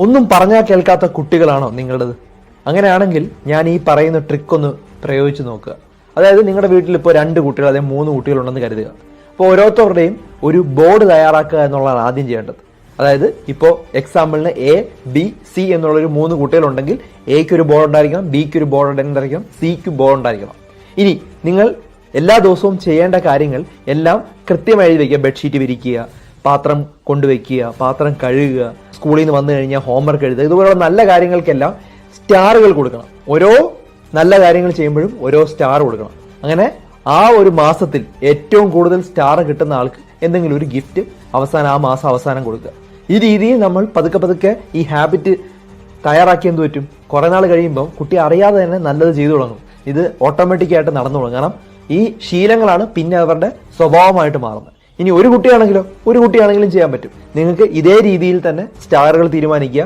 ഒന്നും പറഞ്ഞാൽ കേൾക്കാത്ത കുട്ടികളാണോ നിങ്ങളുടേത്? അങ്ങനെയാണെങ്കിൽ ഞാൻ ഈ പറയുന്ന ട്രിക്ക് ഒന്ന് പ്രയോഗിച്ച് നോക്കുക. അതായത് നിങ്ങളുടെ വീട്ടിൽ ഇപ്പോൾ 2 കുട്ടികൾ അല്ലെങ്കിൽ 3 കുട്ടികളുണ്ടെന്ന് കരുതുക. അപ്പോൾ ഓരോരുത്തരുടെയും ഒരു ബോർഡ് തയ്യാറാക്കുക എന്നുള്ളതാണ് ആദ്യം ചെയ്യേണ്ടത്. അതായത് ഇപ്പോൾ എക്സാമ്പിളിന് എ, ബി, സി എന്നുള്ളൊരു 3 കുട്ടികളുണ്ടെങ്കിൽ എക്ക് ഒരു ബോർഡ് ഉണ്ടായിരിക്കണം, ബിക്ക് ഒരു ബോർഡ് ഉണ്ടായിരിക്കണം, സിക്ക് ബോർഡ് ഉണ്ടായിരിക്കണം. ഇനി നിങ്ങൾ എല്ലാ ദിവസവും ചെയ്യേണ്ട കാര്യങ്ങൾ എല്ലാം കൃത്യമായി എഴുതി വയ്ക്കുക. ബെഡ്ഷീറ്റ് വിരിക്കുക, പാത്രം കൊണ്ടുവയ്ക്കുക, പാത്രം കഴുകുക, സ്കൂളിൽ നിന്ന് വന്നു കഴിഞ്ഞാൽ ഹോംവർക്ക് എഴുതുക, ഇതുപോലുള്ള നല്ല കാര്യങ്ങൾക്കെല്ലാം സ്റ്റാറുകൾ കൊടുക്കണം. ഓരോ നല്ല കാര്യങ്ങൾ ചെയ്യുമ്പോഴും ഓരോ സ്റ്റാർ കൊടുക്കണം. അങ്ങനെ ആ ഒരു മാസത്തിൽ ഏറ്റവും കൂടുതൽ സ്റ്റാർ കിട്ടുന്ന ആൾക്ക് എന്തെങ്കിലും ഒരു ഗിഫ്റ്റ് ആ മാസം അവസാനം കൊടുക്കുക. ഈ രീതിയിൽ നമ്മൾ പതുക്കെ ഈ ഹാബിറ്റ് തയ്യാറാക്കി എന്ത് പറ്റും, കുറെ നാൾ കഴിയുമ്പോൾ കുട്ടി അറിയാതെ തന്നെ നല്ലത് ചെയ്തു തുടങ്ങും. ഇത് ഓട്ടോമാറ്റിക്കായിട്ട് നടന്നു തുടങ്ങും. കാരണം ഈ ശീലങ്ങളാണ് പിന്നെ അവരുടെ സ്വഭാവമായിട്ട് മാറുന്നത്. ഇനി ഒരു കുട്ടിയാണെങ്കിലും ചെയ്യാൻ പറ്റും. നിങ്ങൾക്ക് ഇതേ രീതിയിൽ തന്നെ സ്റ്റാറുകൾ തീരുമാനിക്കുക.